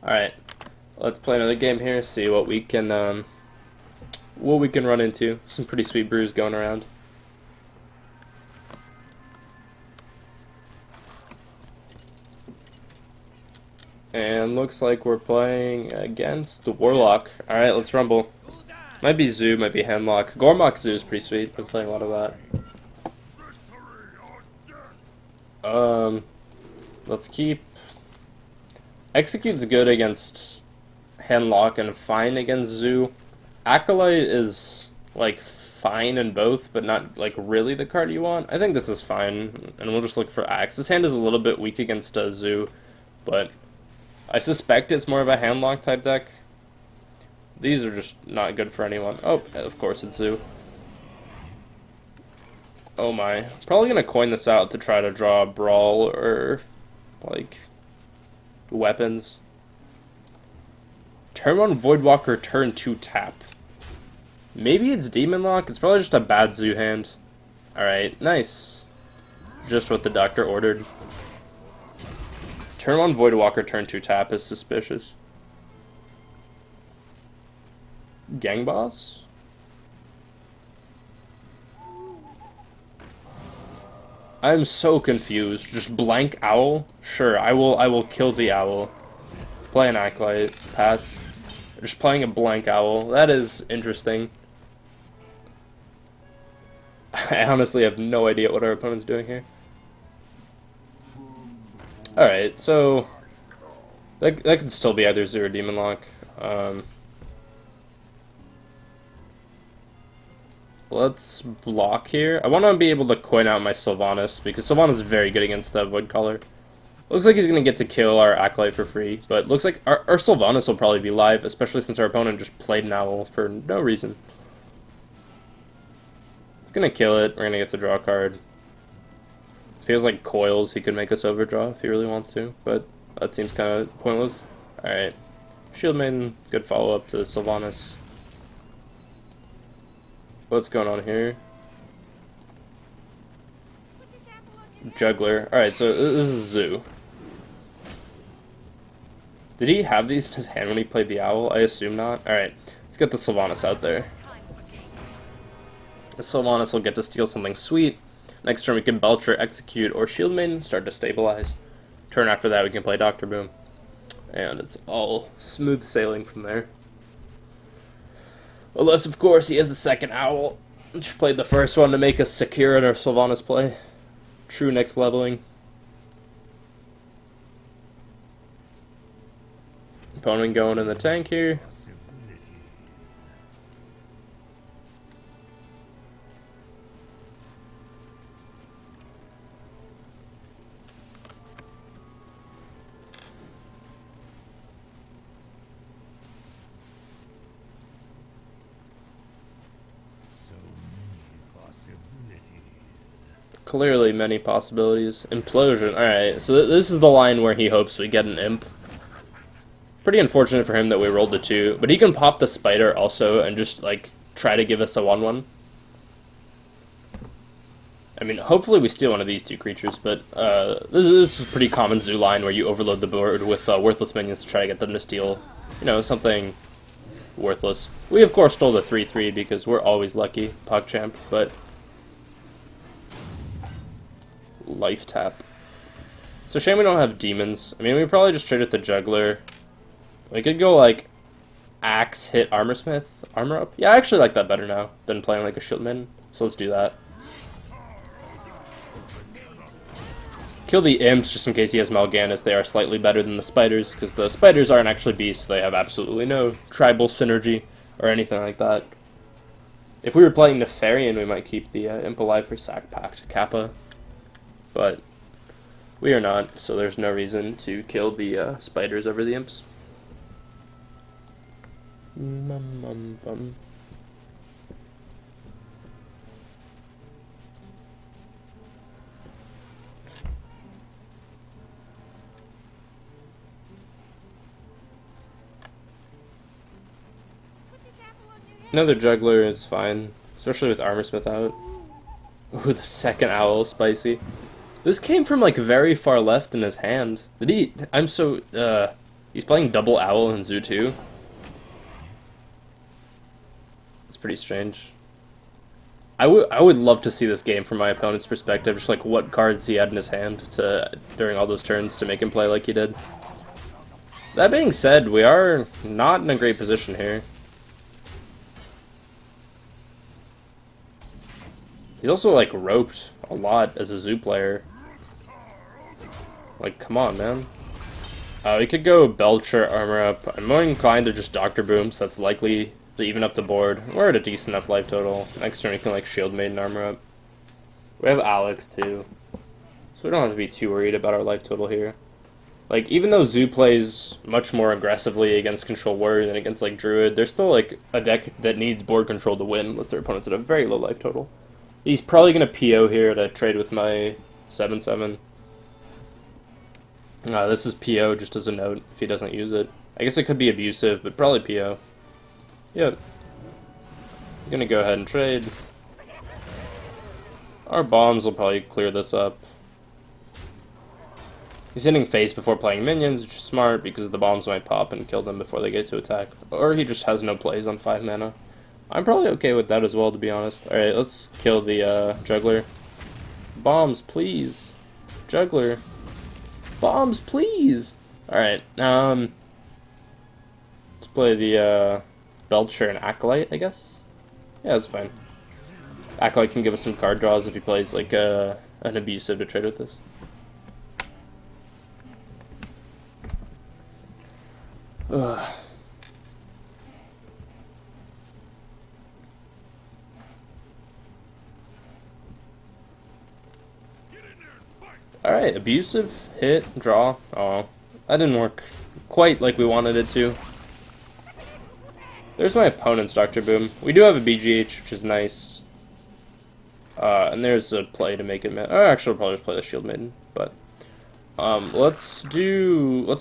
Alright, let's play another game here, see what we can run into. Some pretty sweet brews going around. And looks like we're playing against the Warlock. Alright, let's rumble. Might be Zoo, might be Hemlock. Gormok Zoo is pretty sweet. Been playing a lot of that. Let's keep... Execute's good against Hemlock and fine against Zoo. Acolyte is, like, fine in both, but not, like, really the card you want. I think this is fine, and we'll just look for Axe. This hand is a little bit weak against Zoo, but I suspect it's more of a Hemlock type deck. These are just not good for anyone. Oh, of course it's Zoo. Oh my. Probably gonna coin this out to try to draw a Brawl or, like, weapons. Turn 1 Voidwalker, turn 2 tap. Maybe it's Demon Lock? It's probably just a bad Zoo hand. Alright, nice. Just what the doctor ordered. Turn 1 Voidwalker, turn 2 tap is suspicious. Gang Boss? I'm so confused. Just blank owl? Sure, I will kill the owl. Play an Acolyte. Pass. Just playing a blank owl. That is interesting. I honestly have no idea what our opponent's doing here. Alright, so that could still be either Zoo or Demon Lock. Let's block here. I want to be able to coin out my Sylvanas, because Sylvanas is very good against the Void Caller. Looks like he's going to get to kill our Acolyte for free, but looks like our Sylvanas will probably be live, especially since our opponent just played an Owl for no reason. He's going to kill it. We're going to get to draw a card. Feels like Coils, he could make us overdraw if he really wants to, but that seems kind of pointless. Alright. Shield Maiden, good follow-up to Sylvanas. What's going on here? Juggler. Alright, so this is Zoo. Did he have these in his hand when he played the Owl? I assume not. Alright, let's get the Sylvanas out there. The Sylvanas will get to steal something sweet. Next turn we can Belcher, Execute, or Shield Maiden, start to stabilize. Turn after that we can play Dr. Boom. And it's all smooth sailing from there. Unless, of course, he has a second Owl. Just played the first one to make us secure in our Sylvanas play. True next leveling. Opponent going in the tank here. Clearly many possibilities. Implosion. Alright, so this is the line where he hopes we get an Imp. Pretty unfortunate for him that we rolled the 2, but he can pop the Spider also and just, like, try to give us a 1/1. I mean, hopefully we steal one of these 2 creatures, but this is a pretty common Zoo line where you overload the board with worthless minions to try to get them to steal, you know, something worthless. We, of course, stole the 3/3 because we're always lucky, PogChamp, but... Life tap. It's a shame we don't have demons. I mean, we probably just traded the Juggler. We could go, like, Axe, hit Armorsmith, armor up. Yeah, I actually like that better now than playing, like, a Shieldman. So let's do that. Kill the Imps just in case he has Mal'Ganis. They are slightly better than the Spiders, because the Spiders aren't actually beasts. They have absolutely no tribal synergy or anything like that. If we were playing Nefarian, we might keep the Imp alive for Sack Pact Kappa. But we are not, so there's no reason to kill the Spiders over the Imps. Another Juggler is fine, especially with Armorsmith out. Ooh, the second Owl, spicy. This came from, like, very far left in his hand. Did he... I'm so... He's playing double Owl and Zoo too. It's pretty strange. I would love to see this game from my opponent's perspective, just like what cards he had in his hand during all those turns to make him play like he did. That being said, we are not in a great position here. He's also like roped a lot as a Zoo player. Like, come on, man. We could go Belcher, Armor Up. I'm more inclined to just Dr. Boom, so that's likely to even up the board. We're at a decent enough life total. Next turn we can like Shield Maiden, Armor Up. We have Alex too, so we don't have to be too worried about our life total here. Like, even though Zoo plays much more aggressively against Control Warrior than against like Druid, there's still like a deck that needs board control to win unless their opponent's at a very low life total. He's probably gonna PO here to trade with my 7/7. This is PO just as a note if he doesn't use it. I guess it could be abusive, but probably PO. Yep. I'm gonna go ahead and trade. Our bombs will probably clear this up. He's hitting face before playing minions, which is smart because the bombs might pop and kill them before they get to attack. Or he just has no plays on 5 mana. I'm probably okay with that as well, to be honest. Alright, let's kill the juggler. Bombs, please. Juggler. Bombs, please! Alright, let's play the Belcher and Acolyte, I guess? Yeah, that's fine. Acolyte can give us some card draws if he plays like an abusive to trade with this. Ugh. Alright, abusive, hit, draw. Oh, that didn't work quite like we wanted it to. There's my opponent's Dr. Boom. We do have a BGH, which is nice. And there's a play to make it... actually, we'll probably just play the Shield Maiden. But, let's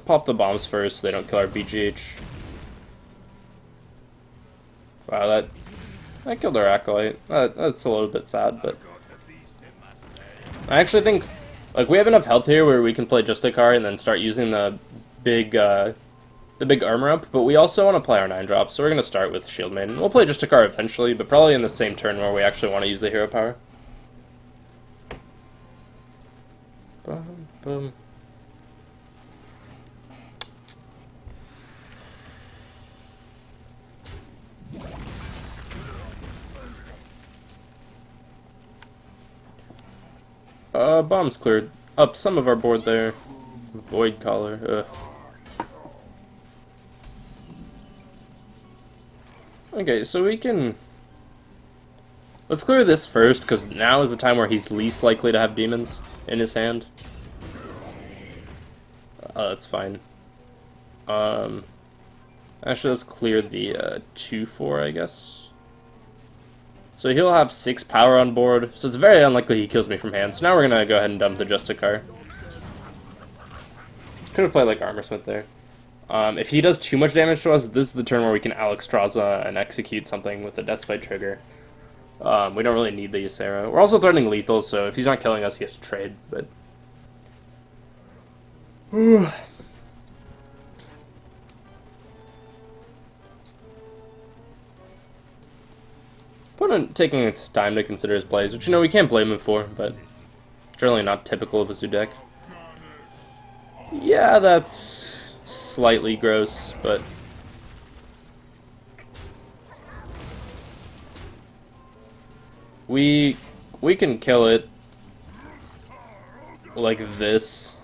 pop the bombs first so they don't kill our BGH. Wow, that killed our Acolyte. That's a little bit sad, but... I actually think... Like, we have enough health here where we can play Justicar and then start using the big armor up, but we also want to play our 9-drop, so we're going to start with Shield Maiden. We'll play Justicar eventually, but probably in the same turn where we actually want to use the hero power. Boom, boom. Bombs cleared up some of our board there. Void Collar, Okay, so we can... Let's clear this first, because now is the time where he's least likely to have demons in his hand. That's fine. Actually, let's clear the 2/4, I guess. So he'll have 6 power on board, so it's very unlikely he kills me from hand. So now we're gonna go ahead and dump the Justicar. Could have played like Armorsmith there. If he does too much damage to us, this is the turn where we can Alexstrasza and execute something with the Deathspite trigger. We don't really need the Ysera. We're also threatening lethal, so if he's not killing us, he has to trade, but... Opponent taking its time to consider his plays, which, you know, we can't blame him for, but generally not typical of a Zoo deck. Yeah, that's slightly gross, but... We can kill it like this.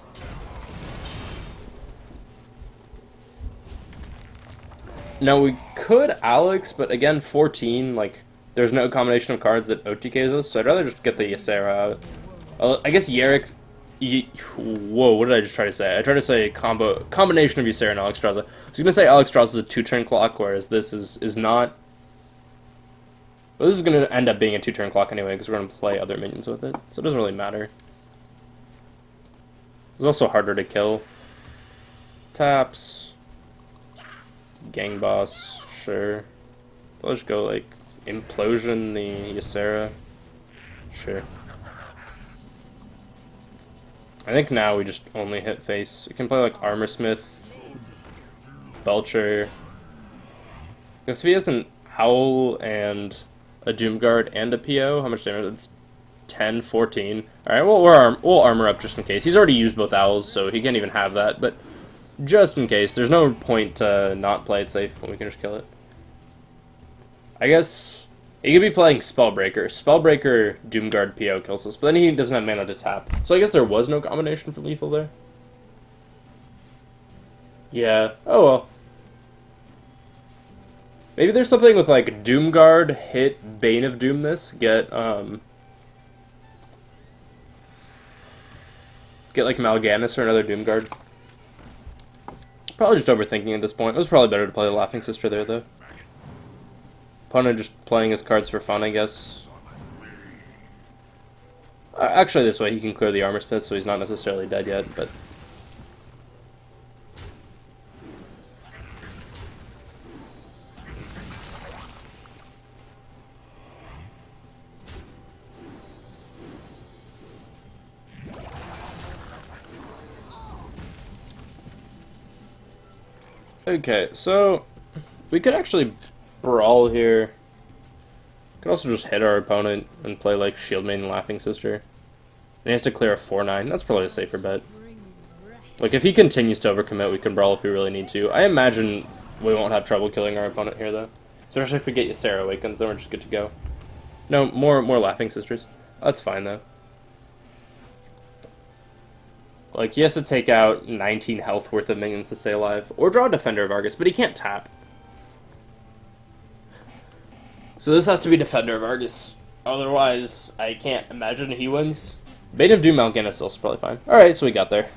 Now, we could Alex, but again, 14, like... There's no combination of cards that OTKs us, so I'd rather just get the Ysera out. I guess Yerrick's... Whoa, what did I just try to say? I tried to say combination of Ysera and Alexstrasza. I was going to say Alexstrasza is a 2-turn clock, whereas this is not... Well, this is going to end up being a 2-turn clock anyway, because we're going to play other minions with it, so it doesn't really matter. It's also harder to kill. Taps. Gang Boss, sure. Let's just go, like... Implosion the Ysera. Sure. I think now we just only hit face. We can play like Armorsmith. Belcher. Because if he has an Owl and a Doomguard and a PO, how much damage? It's 10, 14. Alright, well, we'll armor up just in case. He's already used both Owls, so he can't even have that, but just in case. There's no point to not play it safe when we can just kill it. I guess he could be playing Spellbreaker. Spellbreaker, Doomguard, PO kills us, but then he doesn't have mana to tap. So I guess there was no combination for lethal there. Yeah, oh well. Maybe there's something with, like, Doomguard, hit Bane of Doom this, get like, Mal'Ganis or another Doomguard. Probably just overthinking at this point. It was probably better to play the Laughing Sister there, though. Opponent just playing his cards for fun, I guess. Actually, this way he can clear the Armor Smith, so he's not necessarily dead yet, but... Okay, so we could actually brawl here. Could also just hit our opponent and play like Shield Maiden Laughing Sister. And he has to clear a 4/9. That's probably a safer bet. Like, if he continues to overcommit, we can brawl if we really need to. I imagine we won't have trouble killing our opponent here, though. Especially if we get Ysera Awakens, then we're just good to go. No, more Laughing Sisters. That's fine, though. Like, he has to take out 19 health worth of minions to stay alive. Or draw a Defender of Argus, but he can't tap. So this has to be Defender of Argus. Otherwise, I can't imagine he wins. Bane of Doom Mal'Ganis is also probably fine. Alright, so we got there.